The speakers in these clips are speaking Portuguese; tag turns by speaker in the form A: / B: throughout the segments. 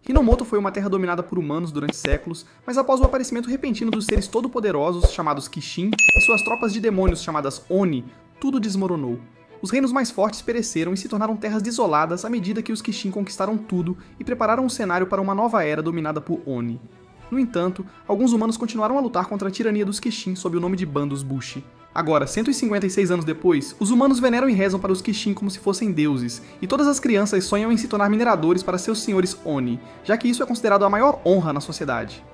A: Hinomoto foi uma terra dominada por humanos durante séculos, mas após o aparecimento repentino dos seres todo-poderosos, chamados Kishin, e suas tropas de demônios chamadas Oni, tudo desmoronou. Os reinos mais fortes pereceram e se tornaram terras desoladas à medida que os Kishin conquistaram tudo e prepararam o cenário para uma nova era dominada por Oni. No entanto, alguns humanos continuaram a lutar contra a tirania dos Kishin sob o nome de Bandos Bushi. Agora, 156 anos depois, os humanos veneram e rezam para os Kishin como se fossem deuses, e todas as crianças sonham em se tornar mineradores para seus senhores Oni, já que isso é considerado a maior honra na sociedade.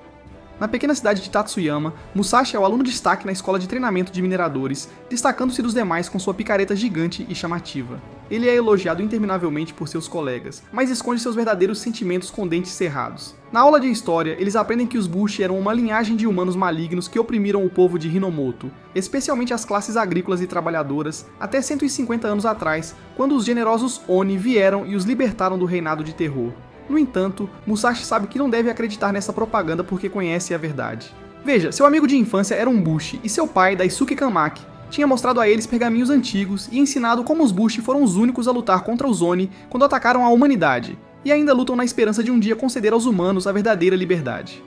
A: Na pequena cidade de Tatsuyama, Musashi é o aluno destaque na escola de treinamento de mineradores, destacando-se dos demais com sua picareta gigante e chamativa. Ele é elogiado interminavelmente por seus colegas, mas esconde seus verdadeiros sentimentos com dentes cerrados. Na aula de história, eles aprendem que os Bushi eram uma linhagem de humanos malignos que oprimiram o povo de Hinomoto, especialmente as classes agrícolas e trabalhadoras, até 150 anos atrás, quando os generosos Oni vieram e os libertaram do reinado de terror. No entanto, Musashi sabe que não deve acreditar nessa propaganda porque conhece a verdade. Veja, seu amigo de infância era um Bushi, e seu pai, Daisuke Kamaki, tinha mostrado a eles pergaminhos antigos e ensinado como os Bushi foram os únicos a lutar contra os Oni quando atacaram a humanidade, e ainda lutam na esperança de um dia conceder aos humanos a verdadeira liberdade.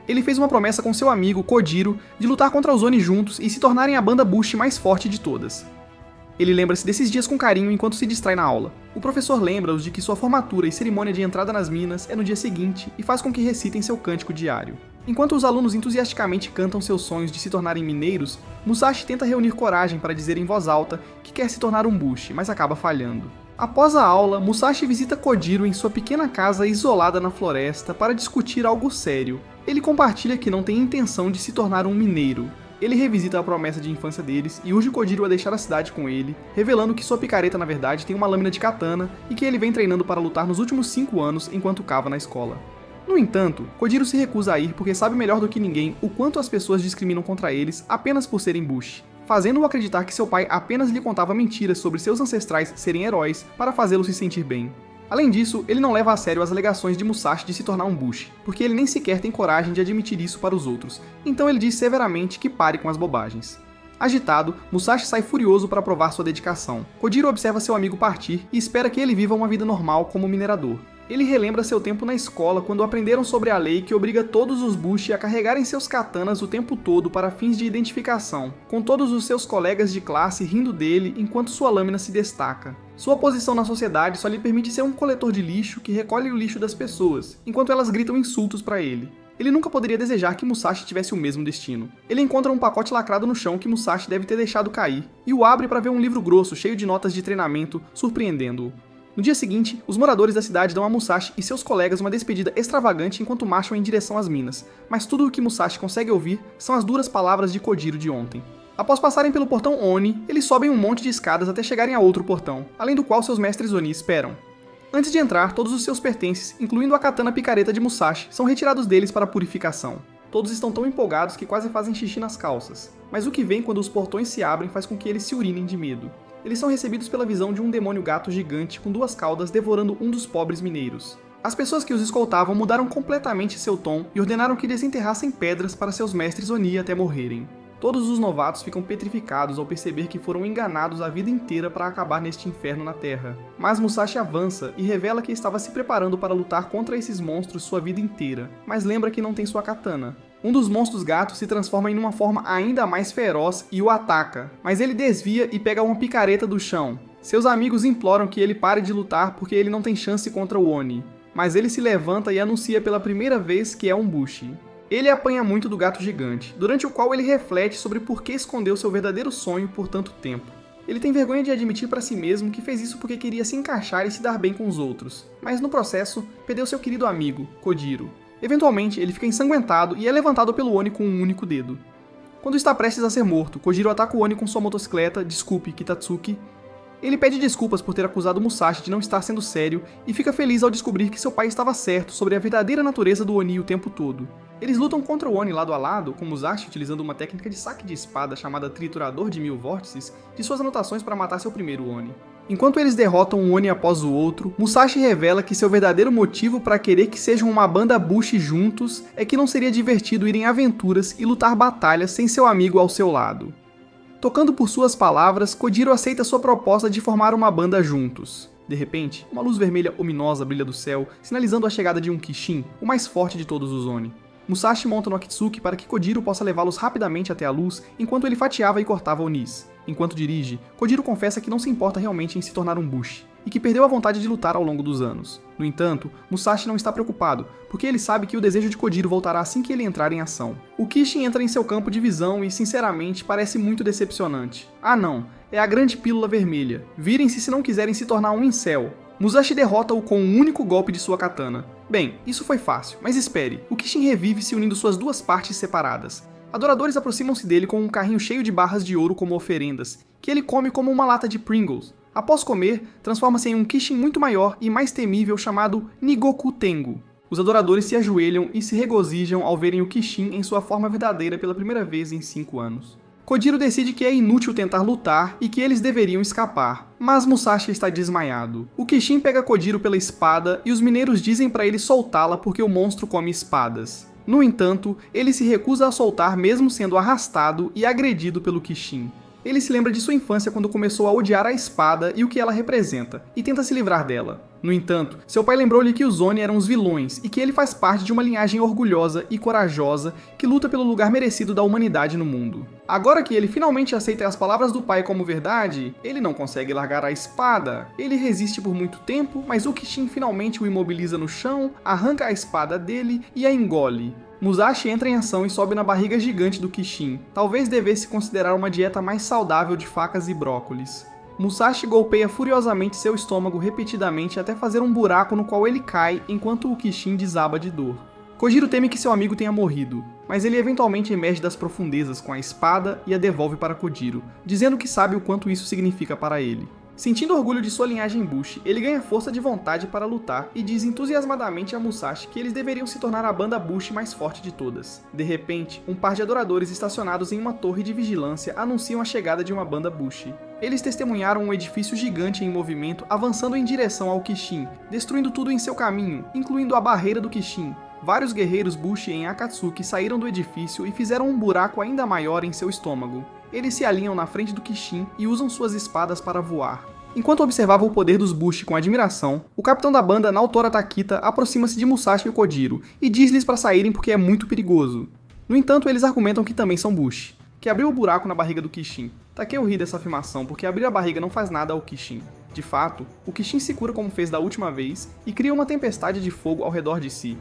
A: Ele fez uma promessa com seu amigo, Kojiro, de lutar contra os Oni juntos e se tornarem a banda Bushi mais forte de todas. Ele lembra-se desses dias com carinho enquanto se distrai na aula. O professor lembra-os de que sua formatura e cerimônia de entrada nas minas é no dia seguinte e faz com que recitem seu cântico diário. Enquanto os alunos entusiasticamente cantam seus sonhos de se tornarem mineiros, Musashi tenta reunir coragem para dizer em voz alta que quer se tornar um Bushi, mas acaba falhando. Após a aula, Musashi visita Kojiro em sua pequena casa isolada na floresta para discutir algo sério. Ele compartilha que não tem intenção de se tornar um mineiro. Ele revisita a promessa de infância deles e urge Kojiro a deixar a cidade com ele, revelando que sua picareta na verdade tem uma lâmina de katana e que ele vem treinando para lutar nos últimos 5 anos enquanto cava na escola. No entanto, Kojiro se recusa a ir porque sabe melhor do que ninguém o quanto as pessoas discriminam contra eles apenas por serem Bushi, fazendo-o acreditar que seu pai apenas lhe contava mentiras sobre seus ancestrais serem heróis para fazê-lo se sentir bem. Além disso, ele não leva a sério as alegações de Musashi de se tornar um Bushi, porque ele nem sequer tem coragem de admitir isso para os outros, então ele diz severamente que pare com as bobagens. Agitado, Musashi sai furioso para provar sua dedicação. Kojiro observa seu amigo partir e espera que ele viva uma vida normal como minerador. Ele relembra seu tempo na escola quando aprenderam sobre a lei que obriga todos os Bushi a carregarem seus katanas o tempo todo para fins de identificação, com todos os seus colegas de classe rindo dele enquanto sua lâmina se destaca. Sua posição na sociedade só lhe permite ser um coletor de lixo que recolhe o lixo das pessoas, enquanto elas gritam insultos para ele. Ele nunca poderia desejar que Musashi tivesse o mesmo destino. Ele encontra um pacote lacrado no chão que Musashi deve ter deixado cair, e o abre para ver um livro grosso cheio de notas de treinamento, surpreendendo-o. No dia seguinte, os moradores da cidade dão a Musashi e seus colegas uma despedida extravagante enquanto marcham em direção às minas, mas tudo o que Musashi consegue ouvir são as duras palavras de Kojiro de ontem. Após passarem pelo portão Oni, eles sobem um monte de escadas até chegarem a outro portão, além do qual seus mestres Oni esperam. Antes de entrar, todos os seus pertences, incluindo a katana picareta de Musashi, são retirados deles para purificação. Todos estão tão empolgados que quase fazem xixi nas calças, mas o que vem quando os portões se abrem faz com que eles se urinem de medo. Eles são recebidos pela visão de um demônio gato gigante com 2 caudas devorando um dos pobres mineiros. As pessoas que os escoltavam mudaram completamente seu tom e ordenaram que desenterrassem pedras para seus mestres Oni até morrerem. Todos os novatos ficam petrificados ao perceber que foram enganados a vida inteira para acabar neste inferno na Terra. Mas Musashi avança e revela que estava se preparando para lutar contra esses monstros sua vida inteira, mas lembra que não tem sua katana. Um dos monstros gatos se transforma em uma forma ainda mais feroz e o ataca, mas ele desvia e pega uma picareta do chão. Seus amigos imploram que ele pare de lutar porque ele não tem chance contra o Oni, mas ele se levanta e anuncia pela primeira vez que é um Bushi. Ele apanha muito do gato gigante, durante o qual ele reflete sobre por que escondeu seu verdadeiro sonho por tanto tempo. Ele tem vergonha de admitir para si mesmo que fez isso porque queria se encaixar e se dar bem com os outros, mas no processo, perdeu seu querido amigo, Kojiro. Eventualmente, ele fica ensanguentado e é levantado pelo Oni com um único dedo. Quando está prestes a ser morto, Kojiro ataca o Oni com sua motocicleta, desculpe, Kitatsuki. Ele pede desculpas por ter acusado Musashi de não estar sendo sério e fica feliz ao descobrir que seu pai estava certo sobre a verdadeira natureza do Oni o tempo todo. Eles lutam contra o Oni lado a lado, com Musashi utilizando uma técnica de saque de espada chamada Triturador de 1000 Vórtices de suas anotações para matar seu primeiro Oni. Enquanto eles derrotam um Oni após o outro, Musashi revela que seu verdadeiro motivo para querer que sejam uma banda Bushi juntos é que não seria divertido ir em aventuras e lutar batalhas sem seu amigo ao seu lado. Tocando por suas palavras, Kojiro aceita sua proposta de formar uma banda juntos. De repente, uma luz vermelha ominosa brilha do céu, sinalizando a chegada de um Kishin, o mais forte de todos os Oni. Musashi monta no Akitsuki para que Kojiro possa levá-los rapidamente até a luz enquanto ele fatiava e cortava Onis. Enquanto dirige, Kojiro confessa que não se importa realmente em se tornar um Bushi, e que perdeu a vontade de lutar ao longo dos anos. No entanto, Musashi não está preocupado, porque ele sabe que o desejo de Kojiro voltará assim que ele entrar em ação. O Kishin entra em seu campo de visão e, sinceramente, parece muito decepcionante. Ah não, é a grande pílula vermelha. Virem-se se não quiserem se tornar um incel. Musashi derrota-o com um único golpe de sua katana. Bem, isso foi fácil, mas espere, o Kishin revive se unindo suas duas partes separadas. Adoradores aproximam-se dele com um carrinho cheio de barras de ouro como oferendas, que ele come como uma lata de Pringles. Após comer, transforma-se em um Kishin muito maior e mais temível chamado Nigoku Tengu. Os adoradores se ajoelham e se regozijam ao verem o Kishin em sua forma verdadeira pela primeira vez em 5 anos. Kojiro decide que é inútil tentar lutar e que eles deveriam escapar, mas Musashi está desmaiado. O Kishin pega Kojiro pela espada e os mineiros dizem para ele soltá-la porque o monstro come espadas. No entanto, ele se recusa a soltar mesmo sendo arrastado e agredido pelo Kishin. Ele se lembra de sua infância quando começou a odiar a espada e o que ela representa, e tenta se livrar dela. No entanto, seu pai lembrou-lhe que os Oni eram os vilões e que ele faz parte de uma linhagem orgulhosa e corajosa que luta pelo lugar merecido da humanidade no mundo. Agora que ele finalmente aceita as palavras do pai como verdade, ele não consegue largar a espada. Ele resiste por muito tempo, mas o Kishin finalmente o imobiliza no chão, arranca a espada dele e a engole. Musashi entra em ação e sobe na barriga gigante do Kishin. Talvez devesse considerar uma dieta mais saudável de facas e brócolis. Musashi golpeia furiosamente seu estômago repetidamente até fazer um buraco no qual ele cai enquanto o Kishin desaba de dor. Kojiro teme que seu amigo tenha morrido, mas ele eventualmente emerge das profundezas com a espada e a devolve para Kojiro, dizendo que sabe o quanto isso significa para ele. Sentindo orgulho de sua linhagem Bushi, ele ganha força de vontade para lutar e diz entusiasmadamente a Musashi que eles deveriam se tornar a banda Bushi mais forte de todas. De repente, um par de adoradores estacionados em uma torre de vigilância anunciam a chegada de uma banda Bushi. Eles testemunharam um edifício gigante em movimento avançando em direção ao Kishin, destruindo tudo em seu caminho, incluindo a barreira do Kishin. Vários guerreiros Bushi em Akatsuki saíram do edifício e fizeram um buraco ainda maior em seu estômago. Eles se alinham na frente do Kishin e usam suas espadas para voar. Enquanto observava o poder dos Bushi com admiração, o capitão da banda, Naotora Takita, aproxima-se de Musashi e Kojiro e diz-lhes para saírem porque é muito perigoso. No entanto, eles argumentam que também são Bushi, que abriu o buraco na barriga do Kishin. Takeo ri dessa afirmação porque abrir a barriga não faz nada ao Kishin. De fato, o Kishin se cura como fez da última vez e cria uma tempestade de fogo ao redor de si.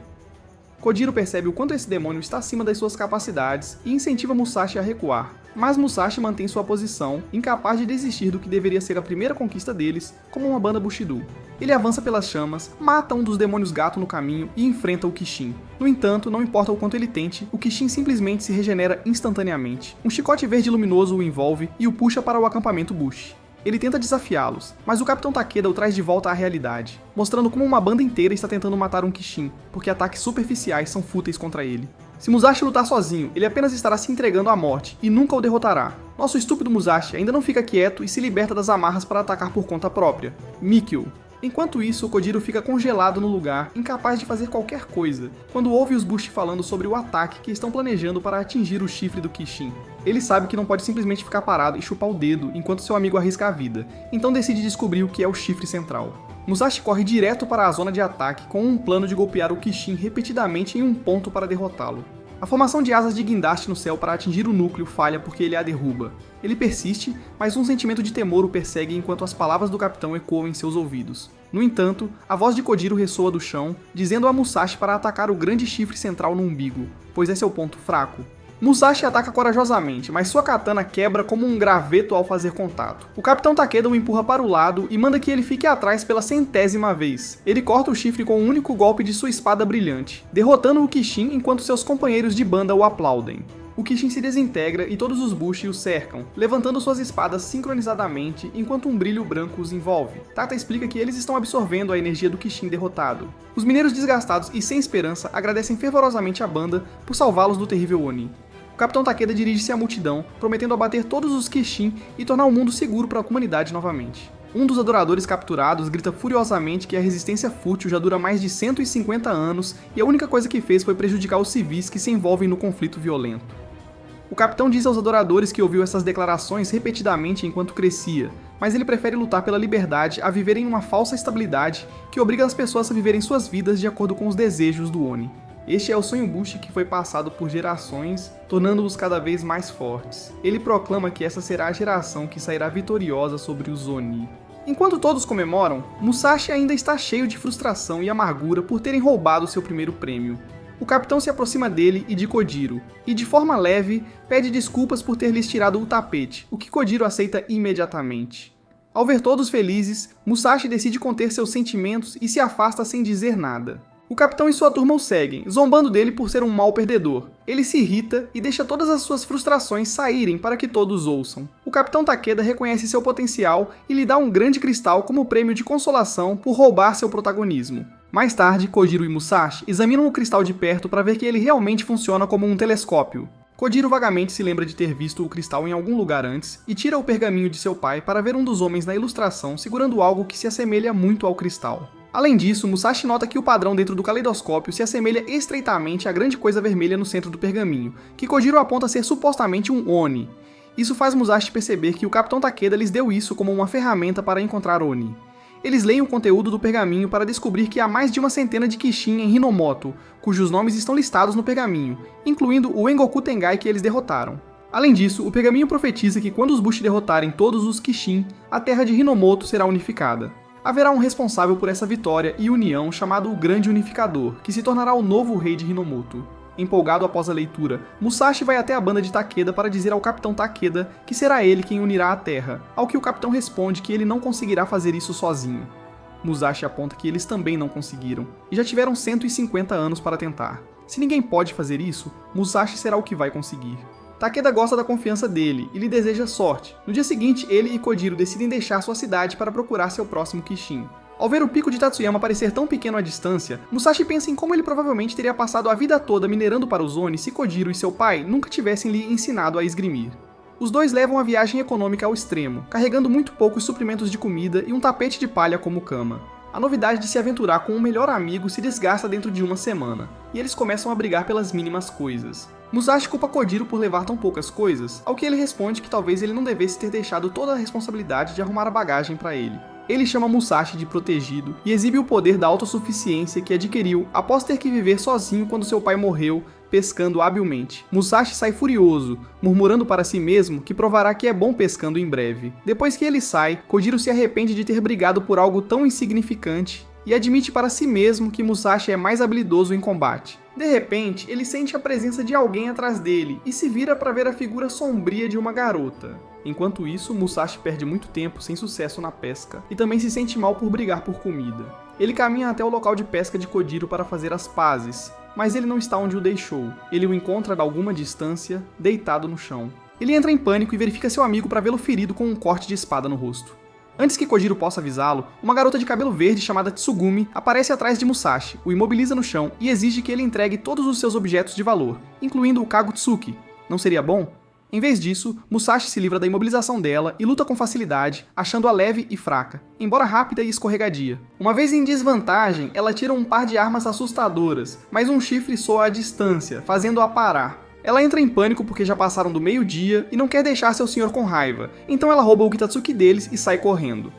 A: Kojiro percebe o quanto esse demônio está acima das suas capacidades e incentiva Musashi a recuar. Mas Musashi mantém sua posição, incapaz de desistir do que deveria ser a primeira conquista deles, como uma banda Bushido. Ele avança pelas chamas, mata um dos demônios gato no caminho e enfrenta o Kishin. No entanto, não importa o quanto ele tente, o Kishin simplesmente se regenera instantaneamente. Um chicote verde luminoso o envolve e o puxa para o acampamento Bushi. Ele tenta desafiá-los, mas o Capitão Takeda o traz de volta à realidade, mostrando como uma banda inteira está tentando matar um Kishin, porque ataques superficiais são fúteis contra ele. Se Musashi lutar sozinho, ele apenas estará se entregando à morte e nunca o derrotará. Nosso estúpido Musashi ainda não fica quieto e se liberta das amarras para atacar por conta própria. Mikio. Enquanto isso, Kojiro fica congelado no lugar, incapaz de fazer qualquer coisa, quando ouve os Bushi falando sobre o ataque que estão planejando para atingir o chifre do Kishin. Ele sabe que não pode simplesmente ficar parado e chupar o dedo enquanto seu amigo arrisca a vida, então decide descobrir o que é o chifre central. Musashi corre direto para a zona de ataque com um plano de golpear o Kishin repetidamente em um ponto para derrotá-lo. A formação de asas de guindaste no céu para atingir o núcleo falha porque ele a derruba. Ele persiste, mas um sentimento de temor o persegue enquanto as palavras do capitão ecoam em seus ouvidos. No entanto, a voz de Kojiro ressoa do chão, dizendo a Musashi para atacar o grande chifre central no umbigo, pois é seu ponto fraco. Musashi ataca corajosamente, mas sua katana quebra como um graveto ao fazer contato. O Capitão Takeda o empurra para o lado e manda que ele fique atrás pela 100ª vez. Ele corta o chifre com um único golpe de sua espada brilhante, derrotando o Kishin enquanto seus companheiros de banda o aplaudem. O Kishin se desintegra e todos os Bushi o cercam, levantando suas espadas sincronizadamente enquanto um brilho branco os envolve. Tata explica que eles estão absorvendo a energia do Kishin derrotado. Os mineiros desgastados e sem esperança agradecem fervorosamente a banda por salvá-los do terrível Oni. O Capitão Takeda dirige-se à multidão, prometendo abater todos os Kishin e tornar o mundo seguro para a comunidade novamente. Um dos adoradores capturados grita furiosamente que a resistência fútil já dura mais de 150 anos e a única coisa que fez foi prejudicar os civis que se envolvem no conflito violento. O capitão diz aos adoradores que ouviu essas declarações repetidamente enquanto crescia, mas ele prefere lutar pela liberdade a viver em uma falsa estabilidade que obriga as pessoas a viverem suas vidas de acordo com os desejos do Oni. Este é o sonho Bushi que foi passado por gerações, tornando-os cada vez mais fortes. Ele proclama que essa será a geração que sairá vitoriosa sobre os Oni. Enquanto todos comemoram, Musashi ainda está cheio de frustração e amargura por terem roubado seu primeiro prêmio. O capitão se aproxima dele e de Kojiro, e de forma leve, pede desculpas por ter lhes tirado o tapete, o que Kojiro aceita imediatamente. Ao ver todos felizes, Musashi decide conter seus sentimentos e se afasta sem dizer nada. O capitão e sua turma o seguem, zombando dele por ser um mau perdedor. Ele se irrita e deixa todas as suas frustrações saírem para que todos ouçam. O capitão Takeda reconhece seu potencial e lhe dá um grande cristal como prêmio de consolação por roubar seu protagonismo. Mais tarde, Kojiro e Musashi examinam o cristal de perto para ver que ele realmente funciona como um telescópio. Kojiro vagamente se lembra de ter visto o cristal em algum lugar antes e tira o pergaminho de seu pai para ver um dos homens na ilustração segurando algo que se assemelha muito ao cristal. Além disso, Musashi nota que o padrão dentro do caleidoscópio se assemelha estreitamente à grande coisa vermelha no centro do pergaminho, que Kojiro aponta ser supostamente um Oni. Isso faz Musashi perceber que o Capitão Takeda lhes deu isso como uma ferramenta para encontrar Oni. Eles leem o conteúdo do pergaminho para descobrir que há mais de uma centena de Kishin em Hinomoto, cujos nomes estão listados no pergaminho, incluindo o Engoku Tengai que eles derrotaram. Além disso, o pergaminho profetiza que quando os Bushi derrotarem todos os Kishin, a terra de Hinomoto será unificada. Haverá um responsável por essa vitória e união chamado o Grande Unificador, que se tornará o novo rei de Hinomoto. Empolgado após a leitura, Musashi vai até a banda de Takeda para dizer ao Capitão Takeda que será ele quem unirá a Terra, ao que o Capitão responde que ele não conseguirá fazer isso sozinho. Musashi aponta que eles também não conseguiram, e já tiveram 150 anos para tentar. Se ninguém pode fazer isso, Musashi será o que vai conseguir. Takeda gosta da confiança dele e lhe deseja sorte. No dia seguinte, ele e Kojiro decidem deixar sua cidade para procurar seu próximo Kishin. Ao ver o pico de Tatsuyama parecer tão pequeno à distância, Musashi pensa em como ele provavelmente teria passado a vida toda minerando para os Oni se Kojiro e seu pai nunca tivessem lhe ensinado a esgrimir. Os dois levam a viagem econômica ao extremo, carregando muito poucos suprimentos de comida e um tapete de palha como cama. A novidade de se aventurar com um melhor amigo se desgasta dentro de uma semana, e eles começam a brigar pelas mínimas coisas. Musashi culpa Kojiro por levar tão poucas coisas, ao que ele responde que talvez ele não devesse ter deixado toda a responsabilidade de arrumar a bagagem para ele. Ele chama Musashi de protegido e exibe o poder da autossuficiência que adquiriu após ter que viver sozinho quando seu pai morreu, pescando habilmente. Musashi sai furioso, murmurando para si mesmo que provará que é bom pescando em breve. Depois que ele sai, Kojiro se arrepende de ter brigado por algo tão insignificante e admite para si mesmo que Musashi é mais habilidoso em combate. De repente, ele sente a presença de alguém atrás dele e se vira para ver a figura sombria de uma garota. Enquanto isso, Musashi perde muito tempo sem sucesso na pesca e também se sente mal por brigar por comida. Ele caminha até o local de pesca de Kojiro para fazer as pazes, mas ele não está onde o deixou. Ele o encontra a alguma distância, deitado no chão. Ele entra em pânico e verifica seu amigo para vê-lo ferido com um corte de espada no rosto. Antes que Kojiro possa avisá-lo, uma garota de cabelo verde chamada Tsugumi aparece atrás de Musashi, o imobiliza no chão e exige que ele entregue todos os seus objetos de valor, incluindo o Kagutsuki. Não seria bom? Em vez disso, Musashi se livra da imobilização dela e luta com facilidade, achando-a leve e fraca, embora rápida e escorregadia. Uma vez em desvantagem, ela tira um par de armas assustadoras, mas um chifre soa à distância, fazendo-a parar. Ela entra em pânico porque já passaram do meio-dia e não quer deixar seu senhor com raiva, então ela rouba o Kitatsuki deles e sai correndo.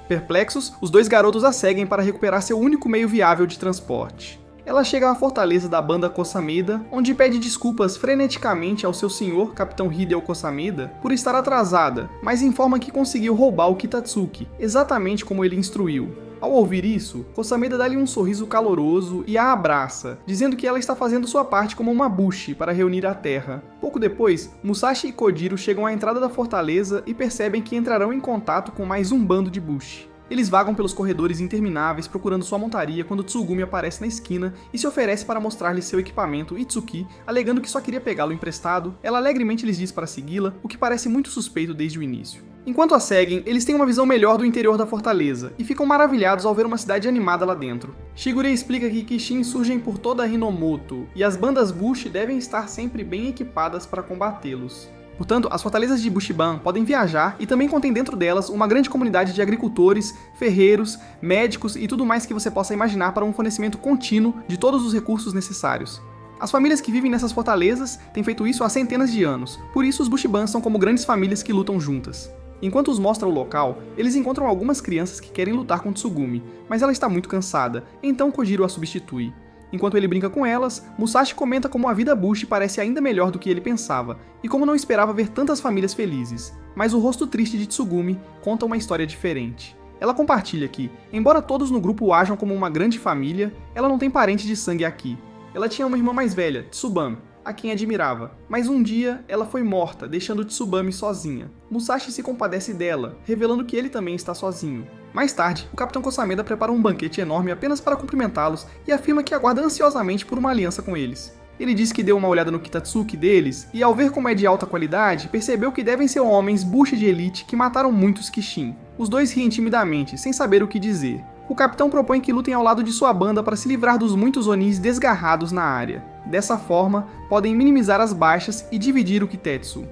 A: Perplexos, os dois garotos a seguem para recuperar seu único meio viável de transporte. Ela chega à fortaleza da banda Kosamida, onde pede desculpas freneticamente ao seu senhor, Capitão Hideo Kosamida, por estar atrasada, mas informa que conseguiu roubar o Kitatsuki, exatamente como ele instruiu. Ao ouvir isso, Kosamida dá-lhe um sorriso caloroso e a abraça, dizendo que ela está fazendo sua parte como uma Bushi para reunir a terra. Pouco depois, Musashi e Kojiro chegam à entrada da fortaleza e percebem que entrarão em contato com mais um bando de Bushi. Eles vagam pelos corredores intermináveis procurando sua montaria quando Tsugumi aparece na esquina e se oferece para mostrar-lhe seu equipamento Itsuki, alegando que só queria pegá-lo emprestado. Ela alegremente lhes diz para segui-la, o que parece muito suspeito desde o início. Enquanto a seguem, eles têm uma visão melhor do interior da fortaleza e ficam maravilhados ao ver uma cidade animada lá dentro. Shigure explica que Kishin surgem por toda Hinomoto e as bandas Bushi devem estar sempre bem equipadas para combatê-los. Portanto, as fortalezas de Bushiban podem viajar e também contém dentro delas uma grande comunidade de agricultores, ferreiros, médicos e tudo mais que você possa imaginar para um fornecimento contínuo de todos os recursos necessários. As famílias que vivem nessas fortalezas têm feito isso há centenas de anos, por isso os Bushiban são como grandes famílias que lutam juntas. Enquanto os mostra o local, eles encontram algumas crianças que querem lutar com Tsugumi, mas ela está muito cansada, então Kojiro a substitui. Enquanto ele brinca com elas, Musashi comenta como a vida Bushi parece ainda melhor do que ele pensava, e como não esperava ver tantas famílias felizes. Mas o rosto triste de Tsugumi conta uma história diferente. Ela compartilha que, embora todos no grupo ajam como uma grande família, ela não tem parente de sangue aqui. Ela tinha uma irmã mais velha, Tsubame, a quem admirava, mas um dia ela foi morta, deixando Tsubame sozinha. Musashi se compadece dela, revelando que ele também está sozinho. Mais tarde, o Capitão Kosameda prepara um banquete enorme apenas para cumprimentá-los e afirma que aguarda ansiosamente por uma aliança com eles. Ele diz que deu uma olhada no Kitatsuki deles e, ao ver como é de alta qualidade, percebeu que devem ser homens Bushi de elite que mataram muitos Kishin. Os dois riem timidamente, sem saber o que dizer. O capitão propõe que lutem ao lado de sua banda para se livrar dos muitos Onis desgarrados na área. Dessa forma, podem minimizar as baixas e dividir o Kitetsu.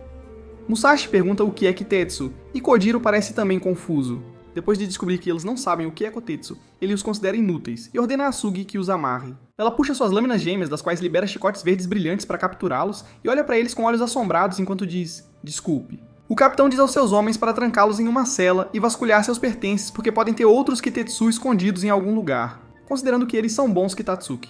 A: Musashi pergunta o que é Kitetsu, e Kojiro parece também confuso. Depois de descobrir que eles não sabem o que é Kotetsu, ele os considera inúteis e ordena a Asugi que os amarre. Ela puxa suas lâminas gêmeas, das quais libera chicotes verdes brilhantes para capturá-los, e olha para eles com olhos assombrados enquanto diz: "Desculpe". O capitão diz aos seus homens para trancá-los em uma cela e vasculhar seus pertences porque podem ter outros Kitetsu escondidos em algum lugar, considerando que eles são bons Kitatsuki.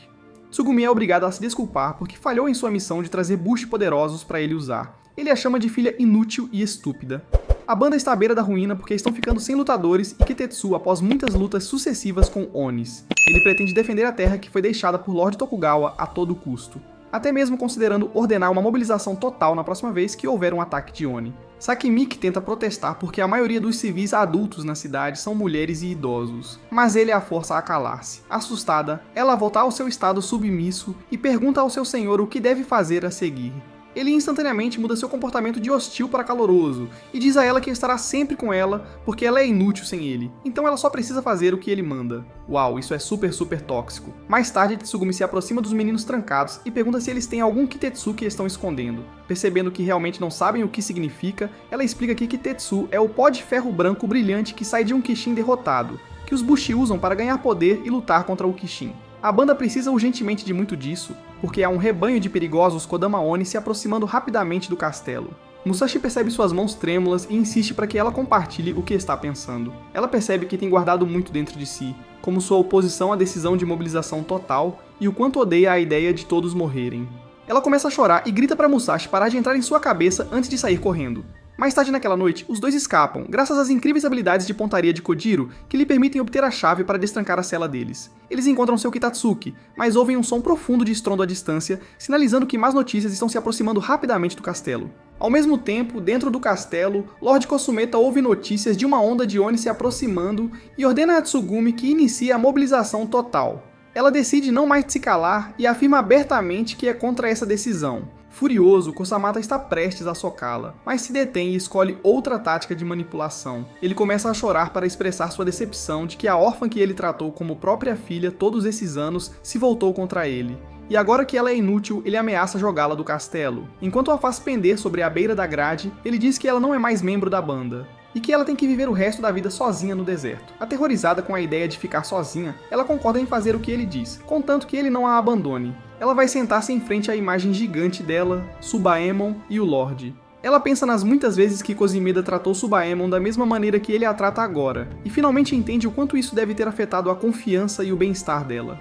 A: Tsugumi é obrigado a se desculpar porque falhou em sua missão de trazer Bushi poderosos para ele usar. Ele a chama de filha inútil e estúpida. A banda está à beira da ruína porque estão ficando sem lutadores e Kitetsu após muitas lutas sucessivas com Onis. Ele pretende defender a terra que foi deixada por Lord Tokugawa a todo custo, até mesmo considerando ordenar uma mobilização total na próxima vez que houver um ataque de Oni. Sakimiki tenta protestar porque a maioria dos civis adultos na cidade são mulheres e idosos, mas ele a força a calar-se. Assustada, ela volta ao seu estado submisso e pergunta ao seu senhor o que deve fazer a seguir. Ele instantaneamente muda seu comportamento de hostil para caloroso e diz a ela que estará sempre com ela porque ela é inútil sem ele, então ela só precisa fazer o que ele manda. Uau, isso é super tóxico. Mais tarde, Tsugumi se aproxima dos meninos trancados e pergunta se eles têm algum Kitetsu que estão escondendo. Percebendo que realmente não sabem o que significa, ela explica que Kitetsu é o pó de ferro branco brilhante que sai de um Kishin derrotado, que os Bushi usam para ganhar poder e lutar contra o Kishin. A banda precisa urgentemente de muito disso, porque há um rebanho de perigosos Kodama Oni se aproximando rapidamente do castelo. Musashi percebe suas mãos trêmulas e insiste para que ela compartilhe o que está pensando. Ela percebe que tem guardado muito dentro de si, como sua oposição à decisão de mobilização total e o quanto odeia a ideia de todos morrerem. Ela começa a chorar e grita para Musashi parar de entrar em sua cabeça antes de sair correndo. Mais tarde naquela noite, os dois escapam, graças às incríveis habilidades de pontaria de Kojiro, que lhe permitem obter a chave para destrancar a cela deles. Eles encontram seu Kitatsuki, mas ouvem um som profundo de estrondo à distância, sinalizando que más notícias estão se aproximando rapidamente do castelo. Ao mesmo tempo, dentro do castelo, Lord Kosumeta ouve notícias de uma onda de Oni se aproximando e ordena a Tsugumi que inicie a mobilização total. Ela decide não mais se calar e afirma abertamente que é contra essa decisão. Furioso, Kosamata está prestes a socá-la, mas se detém e escolhe outra tática de manipulação. Ele começa a chorar para expressar sua decepção de que a órfã que ele tratou como própria filha todos esses anos se voltou contra ele. E agora que ela é inútil, ele ameaça jogá-la do castelo. Enquanto a faz pender sobre a beira da grade, ele diz que ela não é mais membro da banda, e que ela tem que viver o resto da vida sozinha no deserto. Aterrorizada com a ideia de ficar sozinha, ela concorda em fazer o que ele diz, contanto que ele não a abandone. Ela vai sentar-se em frente à imagem gigante dela, Tsubaemon e o Lorde. Ela pensa nas muitas vezes que Kosameda tratou Tsubaemon da mesma maneira que ele a trata agora, e finalmente entende o quanto isso deve ter afetado a confiança e o bem-estar dela.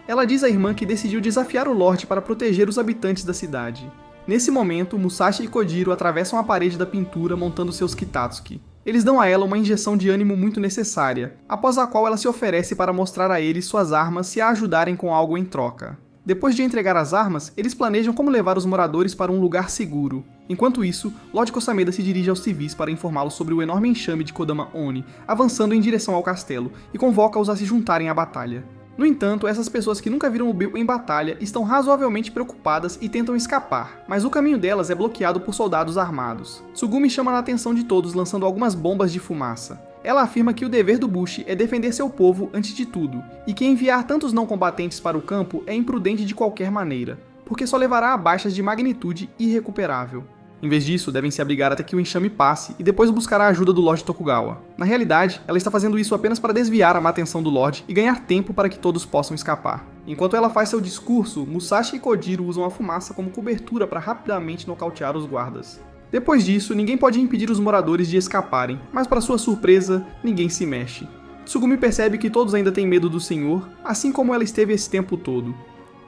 A: Ela diz à irmã que decidiu desafiar o Lorde para proteger os habitantes da cidade. Nesse momento, Musashi e Kojiro atravessam a parede da pintura montando seus Kitatsuki. Eles dão a ela uma injeção de ânimo muito necessária, após a qual ela se oferece para mostrar a eles suas armas se a ajudarem com algo em troca. Depois de entregar as armas, eles planejam como levar os moradores para um lugar seguro. Enquanto isso, Lord Kosameda se dirige aos civis para informá-los sobre o enorme enxame de Kodama Oni, avançando em direção ao castelo, e convoca-os a se juntarem à batalha. No entanto, essas pessoas que nunca viram o Bill em batalha estão razoavelmente preocupadas e tentam escapar, mas o caminho delas é bloqueado por soldados armados. Tsugumi chama a atenção de todos lançando algumas bombas de fumaça. Ela afirma que o dever do Bushi é defender seu povo antes de tudo, e que enviar tantos não combatentes para o campo é imprudente de qualquer maneira, porque só levará a baixas de magnitude irrecuperável. Em vez disso, devem se abrigar até que o enxame passe e depois buscar a ajuda do Lord Tokugawa. Na realidade, ela está fazendo isso apenas para desviar a má atenção do Lord e ganhar tempo para que todos possam escapar. Enquanto ela faz seu discurso, Musashi e Kojiro usam a fumaça como cobertura para rapidamente nocautear os guardas. Depois disso, ninguém pode impedir os moradores de escaparem, mas para sua surpresa, ninguém se mexe. Tsugumi percebe que todos ainda têm medo do senhor, assim como ela esteve esse tempo todo.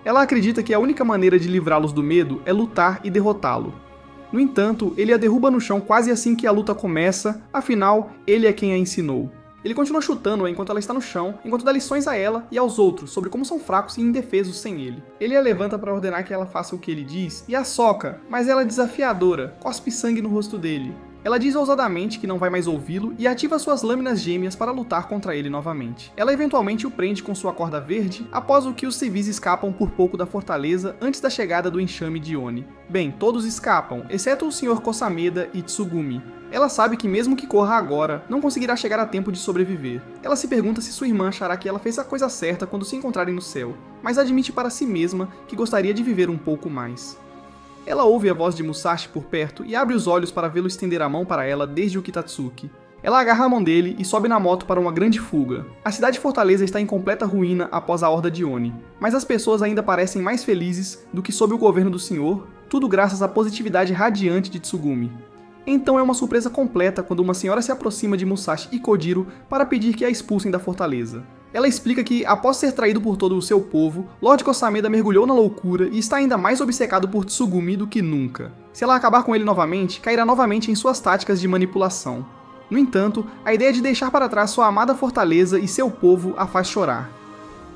A: Ela acredita que a única maneira de livrá-los do medo é lutar e derrotá-lo. No entanto, ele a derruba no chão quase assim que a luta começa, afinal, ele é quem a ensinou. Ele continua chutando-a enquanto ela está no chão, enquanto dá lições a ela e aos outros sobre como são fracos e indefesos sem ele. Ele a levanta para ordenar que ela faça o que ele diz e a soca, mas ela é desafiadora, cospe sangue no rosto dele. Ela diz ousadamente que não vai mais ouvi-lo e ativa suas lâminas gêmeas para lutar contra ele novamente. Ela eventualmente o prende com sua corda verde, após o que os civis escapam por pouco da fortaleza antes da chegada do enxame de Oni. Bem, todos escapam, exceto o Sr. Kosameda e Tsugumi. Ela sabe que mesmo que corra agora, não conseguirá chegar a tempo de sobreviver. Ela se pergunta se sua irmã achará que ela fez a coisa certa quando se encontrarem no céu, mas admite para si mesma que gostaria de viver um pouco mais. Ela ouve a voz de Musashi por perto e abre os olhos para vê-lo estender a mão para ela desde o Kitatsuki. Ela agarra a mão dele e sobe na moto para uma grande fuga. A cidade fortaleza está em completa ruína após a horda de Oni, mas as pessoas ainda parecem mais felizes do que sob o governo do senhor, tudo graças à positividade radiante de Tsugumi. Então é uma surpresa completa quando uma senhora se aproxima de Musashi e Kojiro para pedir que a expulsem da fortaleza. Ela explica que, após ser traído por todo o seu povo, Lord Kosameda mergulhou na loucura e está ainda mais obcecado por Tsugumi do que nunca. Se ela acabar com ele novamente, cairá novamente em suas táticas de manipulação. No entanto, a ideia de deixar para trás sua amada fortaleza e seu povo a faz chorar.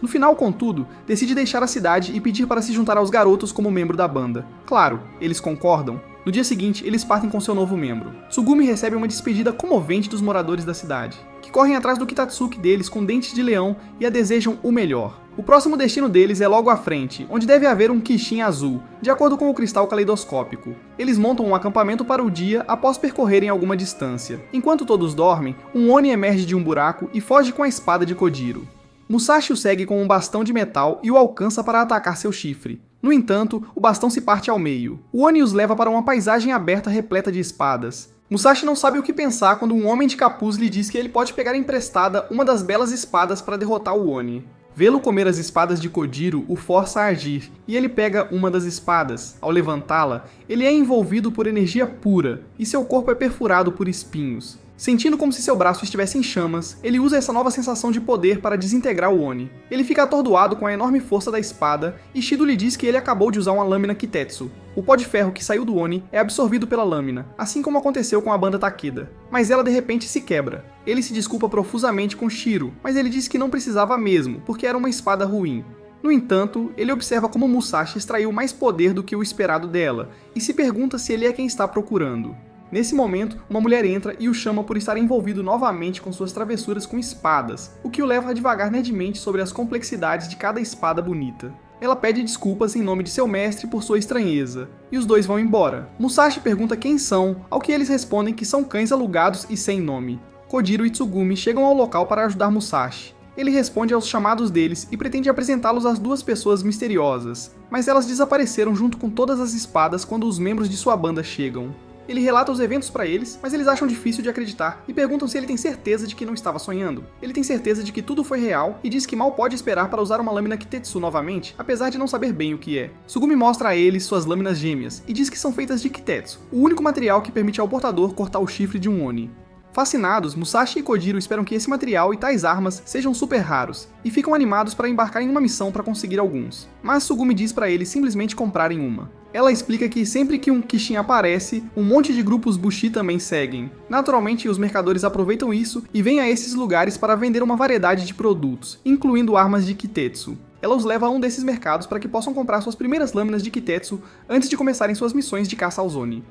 A: No final, contudo, decide deixar a cidade e pedir para se juntar aos garotos como membro da banda. Claro, eles concordam. No dia seguinte, eles partem com seu novo membro. Tsugumi recebe uma despedida comovente dos moradores da cidade, que correm atrás do Kitatsuki deles com dentes de leão e a desejam o melhor. O próximo destino deles é logo à frente, onde deve haver um Kishin azul, de acordo com o cristal caleidoscópico. Eles montam um acampamento para o dia após percorrerem alguma distância. Enquanto todos dormem, um Oni emerge de um buraco e foge com a espada de Kojiro. Musashi o segue com um bastão de metal e o alcança para atacar seu chifre. No entanto, o bastão se parte ao meio. O Oni os leva para uma paisagem aberta repleta de espadas. Musashi não sabe o que pensar quando um homem de capuz lhe diz que ele pode pegar emprestada uma das belas espadas para derrotar o Oni. Vê-lo comer as espadas de Kojiro o força a agir, e ele pega uma das espadas. Ao levantá-la, ele é envolvido por energia pura, e seu corpo é perfurado por espinhos. Sentindo como se seu braço estivesse em chamas, ele usa essa nova sensação de poder para desintegrar o Oni. Ele fica atordoado com a enorme força da espada, e Shido lhe diz que ele acabou de usar uma lâmina Kitetsu. O pó de ferro que saiu do Oni é absorvido pela lâmina, assim como aconteceu com a banda Takeda. Mas ela de repente se quebra. Ele se desculpa profusamente com Shiro, mas ele diz que não precisava mesmo, porque era uma espada ruim. No entanto, ele observa como Musashi extraiu mais poder do que o esperado dela, e se pergunta se ele é quem está procurando. Nesse momento, uma mulher entra e o chama por estar envolvido novamente com suas travessuras com espadas, o que o leva a divagar nerdmente sobre as complexidades de cada espada bonita. Ela pede desculpas em nome de seu mestre por sua estranheza, e os dois vão embora. Musashi pergunta quem são, ao que eles respondem que são cães alugados e sem nome. Kojiro e Tsugumi chegam ao local para ajudar Musashi. Ele responde aos chamados deles e pretende apresentá-los às duas pessoas misteriosas, mas elas desapareceram junto com todas as espadas quando os membros de sua banda chegam. Ele relata os eventos para eles, mas eles acham difícil de acreditar e perguntam se ele tem certeza de que não estava sonhando. Ele tem certeza de que tudo foi real e diz que mal pode esperar para usar uma lâmina Kitetsu novamente, apesar de não saber bem o que é. Tsugumi mostra a eles suas lâminas gêmeas e diz que são feitas de Kitetsu, o único material que permite ao portador cortar o chifre de um Oni. Fascinados, Musashi e Kojiro esperam que esse material e tais armas sejam super raros, e ficam animados para embarcar em uma missão para conseguir alguns. Mas Tsugumi diz para eles simplesmente comprarem uma. Ela explica que sempre que um Kishin aparece, um monte de grupos Bushi também seguem. Naturalmente, os mercadores aproveitam isso e vêm a esses lugares para vender uma variedade de produtos, incluindo armas de Kitetsu. Ela os leva a um desses mercados para que possam comprar suas primeiras lâminas de Kitetsu antes de começarem suas missões de caça aos Oni.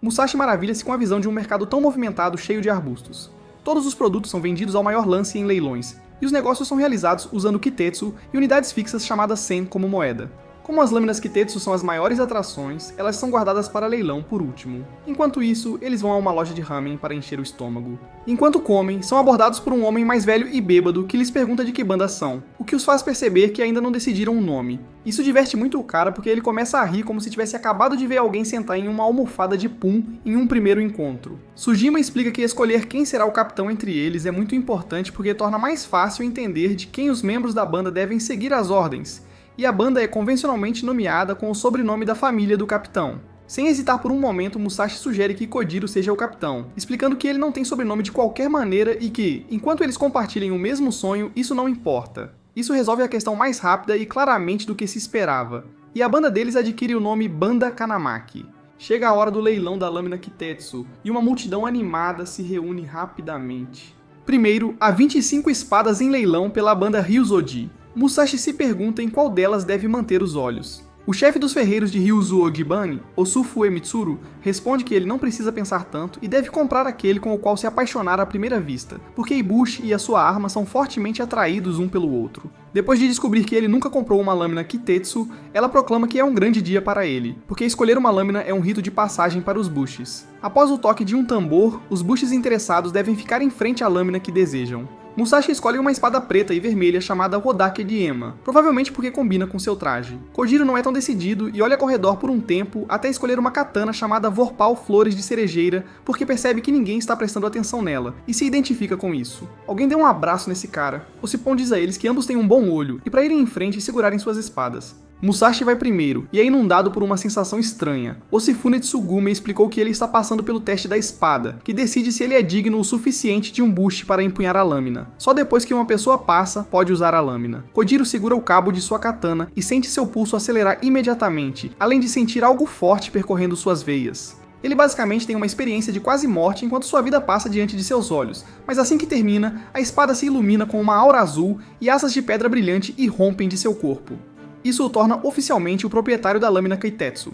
A: Musashi maravilha-se com a visão de um mercado tão movimentado cheio de arbustos. Todos os produtos são vendidos ao maior lance em leilões, e os negócios são realizados usando Kitetsu e unidades fixas chamadas Sen como moeda. Como as lâminas Kitetsu são as maiores atrações, elas são guardadas para leilão por último. Enquanto isso, eles vão a uma loja de ramen para encher o estômago. Enquanto comem, são abordados por um homem mais velho e bêbado que lhes pergunta de que banda são, o que os faz perceber que ainda não decidiram um nome. Isso diverte muito o cara porque ele começa a rir como se tivesse acabado de ver alguém sentar em uma almofada de pum em um primeiro encontro. Sujima explica que escolher quem será o capitão entre eles é muito importante porque torna mais fácil entender de quem os membros da banda devem seguir as ordens, e a banda é convencionalmente nomeada com o sobrenome da família do capitão. Sem hesitar por um momento, Musashi sugere que Kojiro seja o capitão, explicando que ele não tem sobrenome de qualquer maneira e que, enquanto eles compartilhem o mesmo sonho, isso não importa. Isso resolve a questão mais rápida e claramente do que se esperava. E a banda deles adquire o nome Banda Kanamaki. Chega a hora do leilão da lâmina Kitetsu, e uma multidão animada se reúne rapidamente. Primeiro, há 25 espadas em leilão pela banda Ryuzoji. Musashi se pergunta em qual delas deve manter os olhos. O chefe dos ferreiros de Ryuzu Ojibane, Osufu Emitsuru, responde que ele não precisa pensar tanto e deve comprar aquele com o qual se apaixonar à primeira vista, porque Ibushi e a sua arma são fortemente atraídos um pelo outro. Depois de descobrir que ele nunca comprou uma lâmina Kitetsu, ela proclama que é um grande dia para ele, porque escolher uma lâmina é um rito de passagem para os bushes. Após o toque de um tambor, os bushes interessados devem ficar em frente à lâmina que desejam. Musashi escolhe uma espada preta e vermelha chamada Rodake de Ema, provavelmente porque combina com seu traje. Kojiro não é tão decidido e olha ao redor por um tempo até escolher uma katana chamada Vorpal Flores de Cerejeira, porque percebe que ninguém está prestando atenção nela, e se identifica com isso. Alguém dê um abraço nesse cara. Ossipon diz a eles que ambos têm um bom olho, e para irem em frente e segurarem suas espadas. Musashi vai primeiro, e é inundado por uma sensação estranha. Oshifune Tsugume explicou que ele está passando pelo teste da espada, que decide se ele é digno o suficiente de um bushi para empunhar a lâmina. Só depois que uma pessoa passa, pode usar a lâmina. Kojiro segura o cabo de sua katana e sente seu pulso acelerar imediatamente, além de sentir algo forte percorrendo suas veias. Ele basicamente tem uma experiência de quase morte enquanto sua vida passa diante de seus olhos, mas assim que termina, a espada se ilumina com uma aura azul e asas de pedra brilhante irrompem de seu corpo. Isso o torna oficialmente o proprietário da lâmina Keitetsu.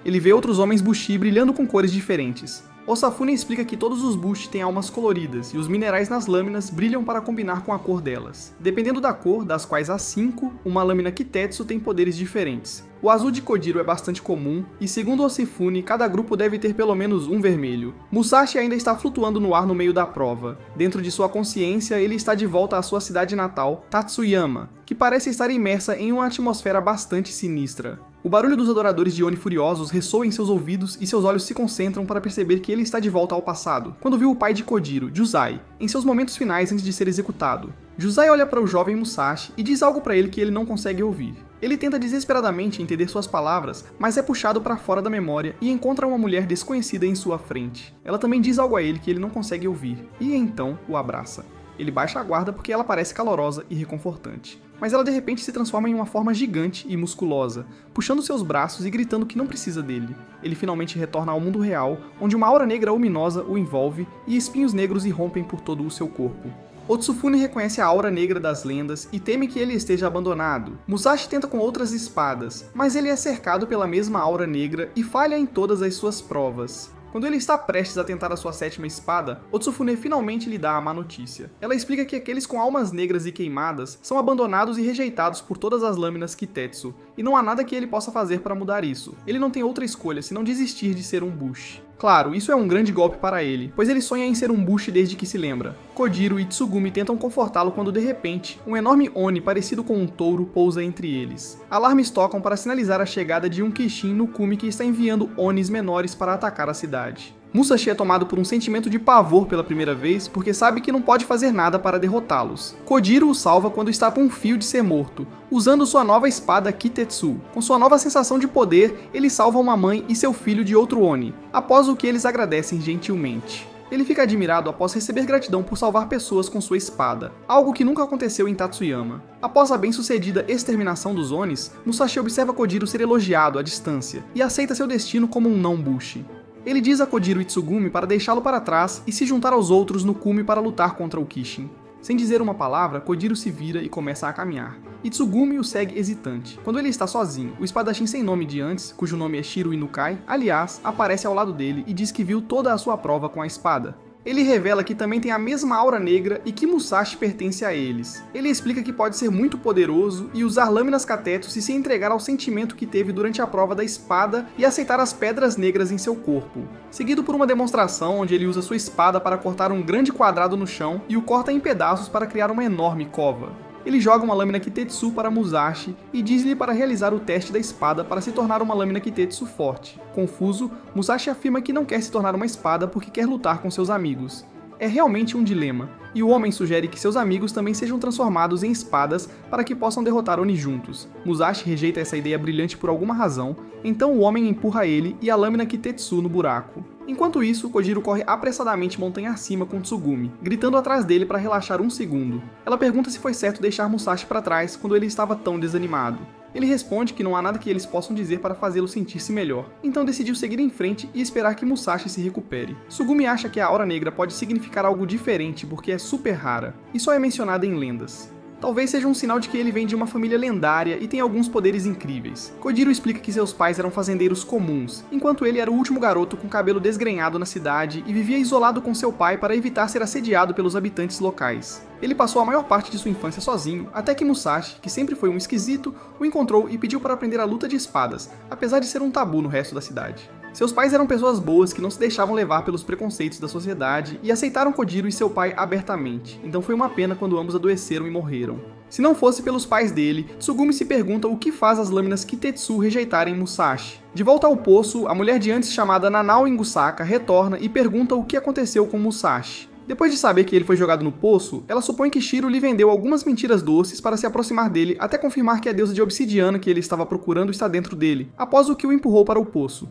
A: Ele vê outros homens bushi brilhando com cores diferentes. Osafune explica que todos os bushi têm almas coloridas e os minerais nas lâminas brilham para combinar com a cor delas. Dependendo da cor, das quais há 5, uma lâmina Kitetsu tem poderes diferentes. O azul de Kojiro é bastante comum, e segundo Oshifune, cada grupo deve ter pelo menos um vermelho. Musashi ainda está flutuando no ar no meio da prova. Dentro de sua consciência, ele está de volta à sua cidade natal, Tatsuyama, que parece estar imersa em uma atmosfera bastante sinistra. O barulho dos adoradores de Oni furiosos ressoa em seus ouvidos e seus olhos se concentram para perceber que ele está de volta ao passado, quando viu o pai de Kojiro, Juzai, em seus momentos finais antes de ser executado. Juzai olha para o jovem Musashi e diz algo para ele que ele não consegue ouvir. Ele tenta desesperadamente entender suas palavras, mas é puxado para fora da memória e encontra uma mulher desconhecida em sua frente. Ela também diz algo a ele que ele não consegue ouvir, e então o abraça. Ele baixa a guarda porque ela parece calorosa e reconfortante. Mas ela de repente se transforma em uma forma gigante e musculosa, puxando seus braços e gritando que não precisa dele. Ele finalmente retorna ao mundo real, onde uma aura negra luminosa o envolve e espinhos negros irrompem por todo o seu corpo. Otsufune reconhece a aura negra das lendas e teme que ele esteja abandonado. Musashi tenta com outras espadas, mas ele é cercado pela mesma aura negra e falha em todas as suas provas. Quando ele está prestes a tentar a sua 7ª espada, Otsufune finalmente lhe dá a má notícia. Ela explica que aqueles com almas negras e queimadas são abandonados e rejeitados por todas as lâminas Kitetsu, e não há nada que ele possa fazer para mudar isso. Ele não tem outra escolha senão desistir de ser um bushi. Claro, isso é um grande golpe para ele, pois ele sonha em ser um bushi desde que se lembra. Kojiro e Tsugumi tentam confortá-lo quando de repente, um enorme Oni parecido com um touro pousa entre eles. Alarmes tocam para sinalizar a chegada de um Kishin no Kumi que está enviando Onis menores para atacar a cidade. Musashi é tomado por um sentimento de pavor pela primeira vez porque sabe que não pode fazer nada para derrotá-los. Kojiro o salva quando está por um fio de ser morto, usando sua nova espada Kitetsu. Com sua nova sensação de poder, ele salva uma mãe e seu filho de outro Oni, após o que eles agradecem gentilmente. Ele fica admirado após receber gratidão por salvar pessoas com sua espada, algo que nunca aconteceu em Tatsuyama. Após a bem-sucedida exterminação dos Onis, Musashi observa Kojiro ser elogiado à distância e aceita seu destino como um não-bushi. Ele diz a Kojiro e Tsugumi para deixá-lo para trás e se juntar aos outros no Kumi para lutar contra o Kishin. Sem dizer uma palavra, Kojiro se vira e começa a caminhar. E Tsugumi o segue hesitante. Quando ele está sozinho, o espadachim sem nome de antes, cujo nome é Shiro Inukai, aliás, aparece ao lado dele e diz que viu toda a sua prova com a espada. Ele revela que também tem a mesma aura negra e que Musashi pertence a eles. Ele explica que pode ser muito poderoso e usar lâminas Katetsu e se entregar ao sentimento que teve durante a prova da espada e aceitar as pedras negras em seu corpo. Seguido por uma demonstração onde ele usa sua espada para cortar um grande quadrado no chão e o corta em pedaços para criar uma enorme cova. Ele joga uma lâmina Kitetsu para Musashi e diz-lhe para realizar o teste da espada para se tornar uma lâmina Kitetsu forte. Confuso, Musashi afirma que não quer se tornar uma espada porque quer lutar com seus amigos. é realmente um dilema, e o homem sugere que seus amigos também sejam transformados em espadas para que possam derrotar Oni juntos. Musashi rejeita essa ideia brilhante por alguma razão, então o homem empurra ele e a lâmina Kitetsu no buraco. Enquanto isso, Kojiro corre apressadamente montanha acima com Tsugumi, gritando atrás dele para relaxar um segundo. Ela pergunta se foi certo deixar Musashi para trás quando ele estava tão desanimado. Ele responde que não há nada que eles possam dizer para fazê-lo sentir-se melhor, então decidiu seguir em frente e esperar que Musashi se recupere. Tsugumi acha que a Aura Negra pode significar algo diferente porque é super rara, e só é mencionada em lendas. Talvez seja um sinal de que ele vem de uma família lendária e tem alguns poderes incríveis. Kojiro explica que seus pais eram fazendeiros comuns, enquanto ele era o último garoto com cabelo desgrenhado na cidade e vivia isolado com seu pai para evitar ser assediado pelos habitantes locais. Ele passou a maior parte de sua infância sozinho, até que Musashi, que sempre foi um esquisito, o encontrou e pediu para aprender a luta de espadas, apesar de ser um tabu no resto da cidade. Seus pais eram pessoas boas que não se deixavam levar pelos preconceitos da sociedade e aceitaram Kojiro e seu pai abertamente, então foi uma pena quando ambos adoeceram e morreram. Se não fosse pelos pais dele, Tsugumi se pergunta o que faz as lâminas Kitetsu rejeitarem Musashi. De volta ao poço, a mulher de antes chamada Nanao Ingusaka retorna e pergunta o que aconteceu com Musashi. Depois de saber que ele foi jogado no poço, ela supõe que Shiro lhe vendeu algumas mentiras doces para se aproximar dele até confirmar que a deusa de obsidiana que ele estava procurando está dentro dele, após o que o empurrou para o poço.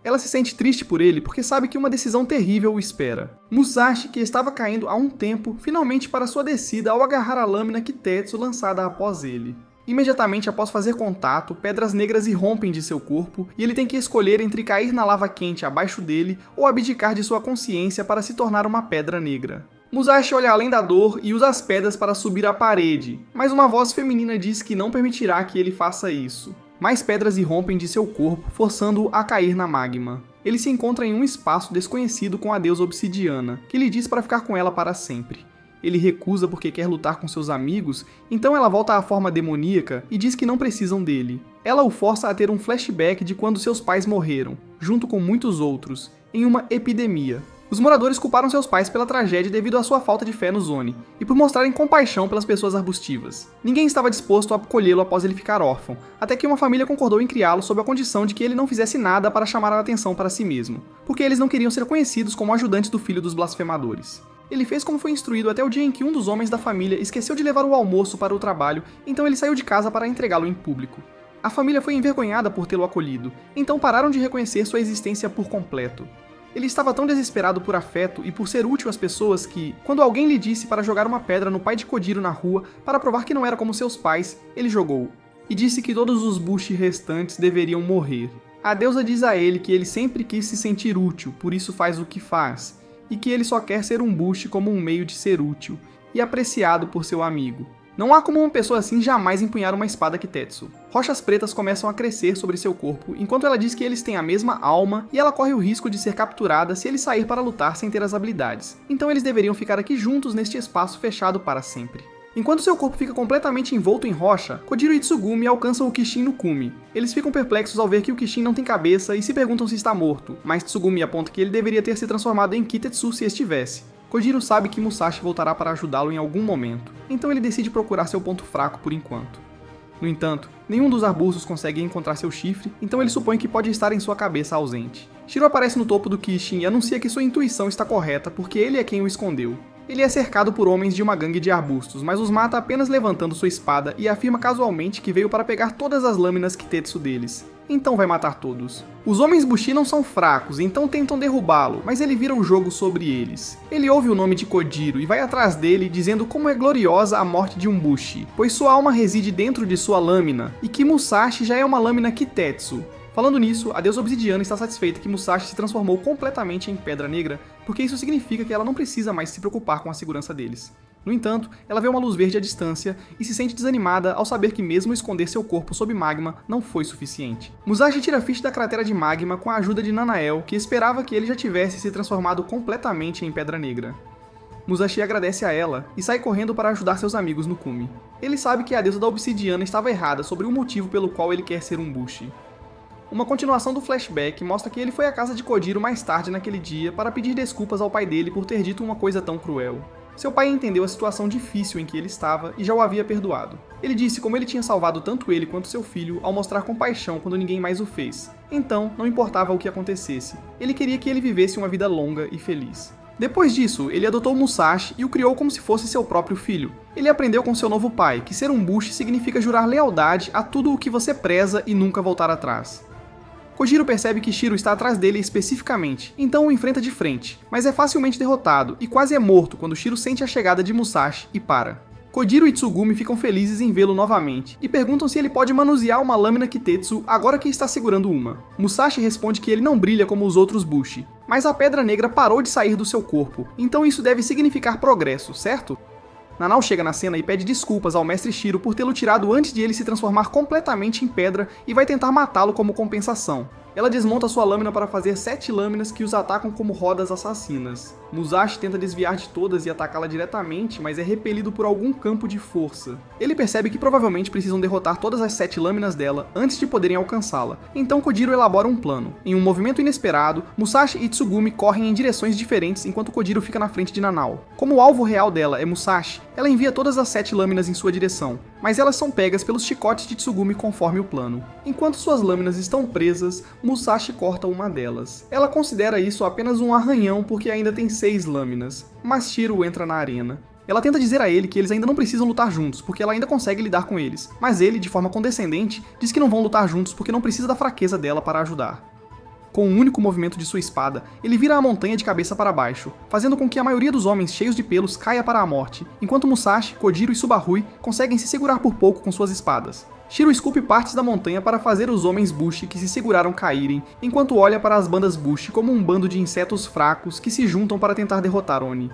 A: Ela se sente triste por ele porque sabe que uma decisão terrível o espera. Musashi, que estava caindo há um tempo, finalmente para sua descida ao agarrar a lâmina Kitetsu lançada após ele. Imediatamente após fazer contato, pedras negras irrompem de seu corpo e ele tem que escolher entre cair na lava quente abaixo dele ou abdicar de sua consciência para se tornar uma pedra negra. Musashi olha além da dor e usa as pedras para subir a parede, mas uma voz feminina diz que não permitirá que ele faça isso. Mais pedras irrompem de seu corpo, forçando-o a cair na magma. Ele se encontra em um espaço desconhecido com a deusa obsidiana, que lhe diz para ficar com ela para sempre. Ele recusa porque quer lutar com seus amigos, então ela volta à forma demoníaca e diz que não precisam dele. Ela o força a ter um flashback de quando seus pais morreram, junto com muitos outros, em uma epidemia. Os moradores culparam seus pais pela tragédia devido à sua falta de fé nos Oni, e por mostrarem compaixão pelas pessoas arbustivas. Ninguém estava disposto a acolhê-lo após ele ficar órfão, até que uma família concordou em criá-lo sob a condição de que ele não fizesse nada para chamar a atenção para si mesmo, porque eles não queriam ser conhecidos como ajudantes do filho dos blasfemadores. Ele fez como foi instruído até o dia em que um dos homens da família esqueceu de levar o almoço para o trabalho, então ele saiu de casa para entregá-lo em público. A família foi envergonhada por tê-lo acolhido, então pararam de reconhecer sua existência por completo. Ele estava tão desesperado por afeto e por ser útil às pessoas que, quando alguém lhe disse para jogar uma pedra no pai de Kojiro na rua para provar que não era como seus pais, ele jogou, e disse que todos os Bushi restantes deveriam morrer. A deusa diz a ele que ele sempre quis se sentir útil, por isso faz o que faz, e que ele só quer ser um Bushi como um meio de ser útil, e apreciado por seu amigo. Não há como uma pessoa assim jamais empunhar uma espada Kitetsu. Rochas pretas começam a crescer sobre seu corpo, enquanto ela diz que eles têm a mesma alma e ela corre o risco de ser capturada se ele sair para lutar sem ter as habilidades. Então eles deveriam ficar aqui juntos neste espaço fechado para sempre. Enquanto seu corpo fica completamente envolto em rocha, Kojiro e Tsugumi alcançam o Kishin no cume. Eles ficam perplexos ao ver que o Kishin não tem cabeça e se perguntam se está morto, mas Tsugumi aponta que ele deveria ter se transformado em Kitetsu se estivesse. Kojiro sabe que Musashi voltará para ajudá-lo em algum momento, então ele decide procurar seu ponto fraco por enquanto. No entanto, nenhum dos arbustos consegue encontrar seu chifre, então ele supõe que pode estar em sua cabeça ausente. Shiro aparece no topo do Kishin e anuncia que sua intuição está correta porque ele é quem o escondeu. Ele é cercado por homens de uma gangue de arbustos, mas os mata apenas levantando sua espada e afirma casualmente que veio para pegar todas as lâminas Kitetsu deles. Então vai matar todos. Os homens Bushi não são fracos, então tentam derrubá-lo, mas ele vira o jogo sobre eles. Ele ouve o nome de Kojiro e vai atrás dele dizendo como é gloriosa a morte de um Bushi, pois sua alma reside dentro de sua lâmina, e que Musashi já é uma lâmina Kitetsu. Falando nisso, a deusa obsidiana está satisfeita que Musashi se transformou completamente em pedra negra, porque isso significa que ela não precisa mais se preocupar com a segurança deles. No entanto, ela vê uma luz verde à distância e se sente desanimada ao saber que mesmo esconder seu corpo sob magma não foi suficiente. Musashi tira Fish da cratera de magma com a ajuda de Nanael, que esperava que ele já tivesse se transformado completamente em pedra negra. Musashi agradece a ela e sai correndo para ajudar seus amigos no cume. Ele sabe que a deusa da obsidiana estava errada sobre o motivo pelo qual ele quer ser um Bushi. Uma continuação do flashback mostra que ele foi à casa de Kojiro mais tarde naquele dia para pedir desculpas ao pai dele por ter dito uma coisa tão cruel. Seu pai entendeu a situação difícil em que ele estava e já o havia perdoado. Ele disse como ele tinha salvado tanto ele quanto seu filho ao mostrar compaixão quando ninguém mais o fez. Então, não importava o que acontecesse, ele queria que ele vivesse uma vida longa e feliz. Depois disso, ele adotou Musashi e o criou como se fosse seu próprio filho. Ele aprendeu com seu novo pai que ser um Bushi significa jurar lealdade a tudo o que você preza e nunca voltar atrás. Kojiro percebe que Shiro está atrás dele especificamente, então o enfrenta de frente, mas é facilmente derrotado e quase é morto quando Shiro sente a chegada de Musashi e para. Kojiro e Tsugumi ficam felizes em vê-lo novamente e perguntam se ele pode manusear uma lâmina Kitetsu agora que está segurando uma. Musashi responde que ele não brilha como os outros Bushi, mas a pedra negra parou de sair do seu corpo, então isso deve significar progresso, certo? Nanao chega na cena e pede desculpas ao mestre Shiro por tê-lo tirado antes de ele se transformar completamente em pedra e vai tentar matá-lo como compensação. Ela desmonta sua lâmina para fazer 7 lâminas que os atacam como rodas assassinas. Musashi tenta desviar de todas e atacá-la diretamente, mas é repelido por algum campo de força. Ele percebe que provavelmente precisam derrotar todas as 7 lâminas dela antes de poderem alcançá-la, então Kojiro elabora um plano. Em um movimento inesperado, Musashi e Tsugumi correm em direções diferentes enquanto Kojiro fica na frente de Nanao. Como o alvo real dela é Musashi, ela envia todas as 7 lâminas em sua direção, mas elas são pegas pelos chicotes de Tsugumi conforme o plano. Enquanto suas lâminas estão presas, Musashi corta uma delas. Ela considera isso apenas um arranhão porque ainda tem 6 lâminas, mas Shiro entra na arena. Ela tenta dizer a ele que eles ainda não precisam lutar juntos, porque ela ainda consegue lidar com eles, mas ele, de forma condescendente, diz que não vão lutar juntos porque não precisa da fraqueza dela para ajudar. Com um único movimento de sua espada, ele vira a montanha de cabeça para baixo, fazendo com que a maioria dos homens cheios de pelos caia para a morte, enquanto Musashi, Kojiro e Subarui conseguem se segurar por pouco com suas espadas. Shiro esculpe partes da montanha para fazer os homens Bushi que se seguraram caírem, enquanto olha para as bandas Bushi como um bando de insetos fracos que se juntam para tentar derrotar Oni.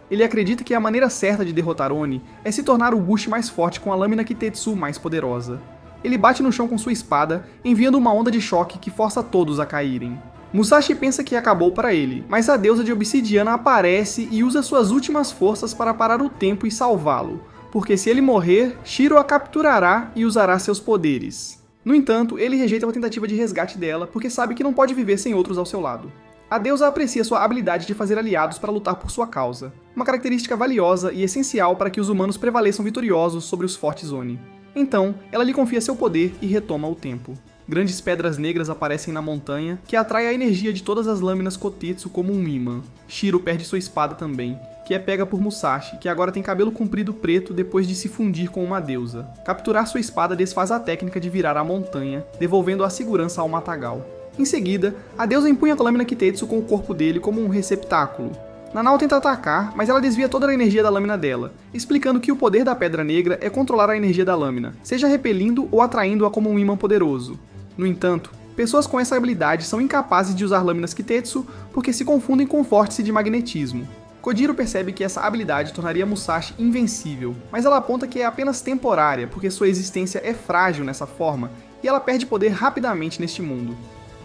A: Ele acredita que a maneira certa de derrotar Oni é se tornar o Bushi mais forte com a lâmina Kitetsu mais poderosa. Ele bate no chão com sua espada, enviando uma onda de choque que força todos a caírem. Musashi pensa que acabou para ele, mas a deusa de obsidiana aparece e usa suas últimas forças para parar o tempo e salvá-lo, porque se ele morrer, Shiro a capturará e usará seus poderes. No entanto, ele rejeita uma tentativa de resgate dela, porque sabe que não pode viver sem outros ao seu lado. A deusa aprecia sua habilidade de fazer aliados para lutar por sua causa, uma característica valiosa e essencial para que os humanos prevaleçam vitoriosos sobre os fortes Oni. Então, ela lhe confia seu poder e retoma o tempo. Grandes pedras negras aparecem na montanha, que atrai a energia de todas as lâminas Kotetsu como um imã. Shiro perde sua espada também, que é pega por Musashi, que agora tem cabelo comprido preto depois de se fundir com uma deusa. Capturar sua espada desfaz a técnica de virar a montanha, devolvendo a segurança ao matagal. Em seguida, a deusa empunha a lâmina Kitetsu com o corpo dele como um receptáculo. Nanao tenta atacar, mas ela desvia toda a energia da lâmina dela, explicando que o poder da Pedra Negra é controlar a energia da lâmina, seja repelindo ou atraindo-a como um imã poderoso. No entanto, pessoas com essa habilidade são incapazes de usar lâminas Kitetsu porque se confundem com o vórtice de magnetismo. Kojiro percebe que essa habilidade tornaria Musashi invencível, mas ela aponta que é apenas temporária porque sua existência é frágil nessa forma e ela perde poder rapidamente neste mundo.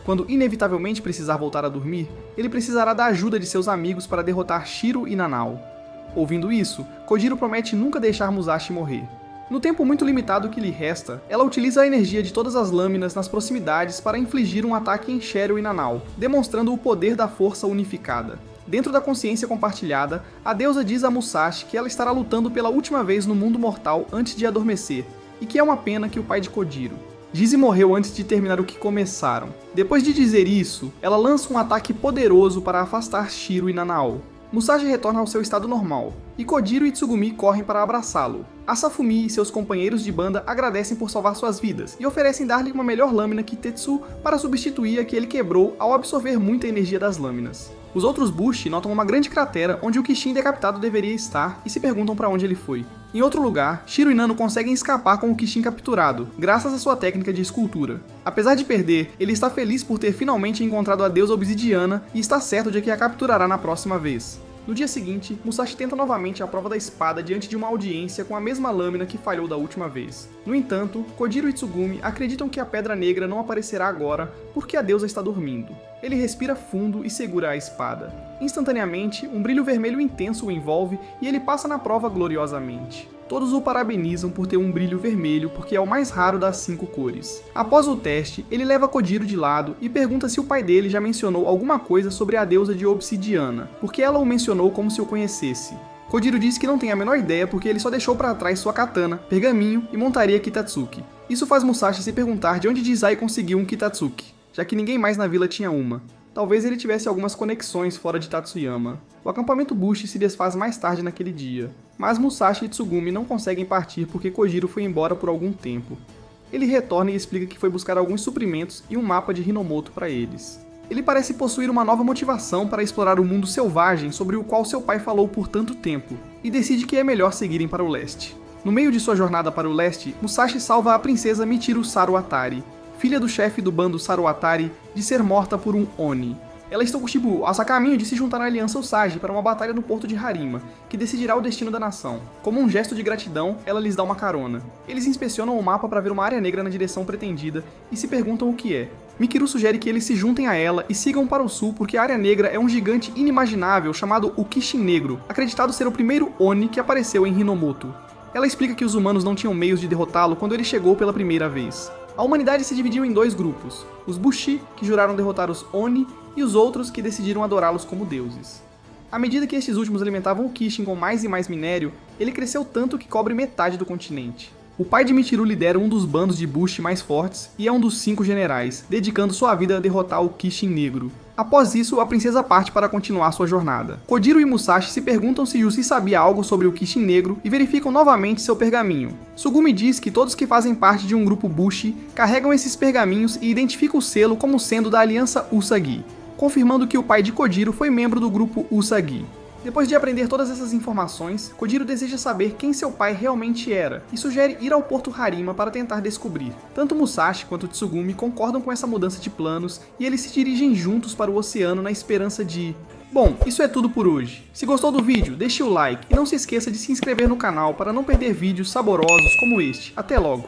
A: Quando inevitavelmente precisar voltar a dormir, ele precisará da ajuda de seus amigos para derrotar Shiro e Nanao. Ouvindo isso, Kojiro promete nunca deixar Musashi morrer. No tempo muito limitado que lhe resta, ela utiliza a energia de todas as lâminas nas proximidades para infligir um ataque em Shiro e Nanao, demonstrando o poder da força unificada. Dentro da consciência compartilhada, a deusa diz a Musashi que ela estará lutando pela última vez no mundo mortal antes de adormecer, e que é uma pena que o pai de Kojiro. Jize morreu antes de terminar o que começaram. Depois de dizer isso, ela lança um ataque poderoso para afastar Shiro e Nanao. Musashi retorna ao seu estado normal, e Kojiro e Tsugumi correm para abraçá-lo. Asafumi e seus companheiros de banda agradecem por salvar suas vidas, e oferecem dar-lhe uma melhor lâmina Kitetsu para substituir a que ele quebrou ao absorver muita energia das lâminas. Os outros Bushi notam uma grande cratera onde o Kishin decapitado deveria estar e se perguntam para onde ele foi. Em outro lugar, Shiro e Nano conseguem escapar com o Kishin capturado, graças à sua técnica de escultura. Apesar de perder, ele está feliz por ter finalmente encontrado a deusa obsidiana e está certo de que a capturará na próxima vez. No dia seguinte, Musashi tenta novamente a prova da espada diante de uma audiência com a mesma lâmina que falhou da última vez. No entanto, Kojiro e Tsugumi acreditam que a Pedra Negra não aparecerá agora porque a deusa está dormindo. Ele respira fundo e segura a espada. Instantaneamente, um brilho vermelho intenso o envolve e ele passa na prova gloriosamente. Todos o parabenizam por ter um brilho vermelho porque é o mais raro das 5 cores. Após o teste, ele leva Kojiro de lado e pergunta se o pai dele já mencionou alguma coisa sobre a deusa de obsidiana, porque ela o mencionou como se o conhecesse. Kojiro diz que não tem a menor ideia porque ele só deixou para trás sua katana, pergaminho e montaria Kitatsuki. Isso faz Musashi se perguntar de onde Jizai conseguiu um Kitatsuki, já que ninguém mais na vila tinha uma. Talvez ele tivesse algumas conexões fora de Tatsuyama. O acampamento Bushi se desfaz mais tarde naquele dia, mas Musashi e Tsugumi não conseguem partir porque Kojiro foi embora por algum tempo. Ele retorna e explica que foi buscar alguns suprimentos e um mapa de Hinomoto para eles. Ele parece possuir uma nova motivação para explorar o mundo selvagem sobre o qual seu pai falou por tanto tempo, e decide que é melhor seguirem para o leste. No meio de sua jornada para o leste, Musashi salva a princesa Michiru Saruatari, filha do chefe do bando Saruatari, de ser morta por um Oni. Ela está a caminho de se juntar à aliança Usagi para uma batalha no porto de Harima, que decidirá o destino da nação. Como um gesto de gratidão, ela lhes dá uma carona. Eles inspecionam o mapa para ver uma área negra na direção pretendida e se perguntam o que é. Michiru sugere que eles se juntem a ela e sigam para o sul porque a área negra é um gigante inimaginável chamado o Kishin Negro, acreditado ser o primeiro Oni que apareceu em Hinomoto. Ela explica que os humanos não tinham meios de derrotá-lo quando ele chegou pela primeira vez. A humanidade se dividiu em dois grupos, os Bushi, que juraram derrotar os Oni, e os outros que decidiram adorá-los como deuses. À medida que estes últimos alimentavam o Kishin com mais e mais minério, ele cresceu tanto que cobre metade do continente. O pai de Michiru lidera um dos bandos de Bushi mais fortes e é um dos 5 generais, dedicando sua vida a derrotar o Kishin Negro. Após isso, a princesa parte para continuar sua jornada. Kojiro e Musashi se perguntam se Yusi sabia algo sobre o Kishin Negro e verificam novamente seu pergaminho. Sugumi diz que todos que fazem parte de um grupo Bushi carregam esses pergaminhos e identificam o selo como sendo da aliança Usagi, confirmando que o pai de Kojiro foi membro do grupo Usagi. Depois de aprender todas essas informações, Kojiro deseja saber quem seu pai realmente era e sugere ir ao porto Harima para tentar descobrir. Tanto Musashi quanto Tsugumi concordam com essa mudança de planos e eles se dirigem juntos para o oceano na esperança de... Bom, isso é tudo por hoje. Se gostou do vídeo, deixe o like e não se esqueça de se inscrever no canal para não perder vídeos saborosos como este. Até logo!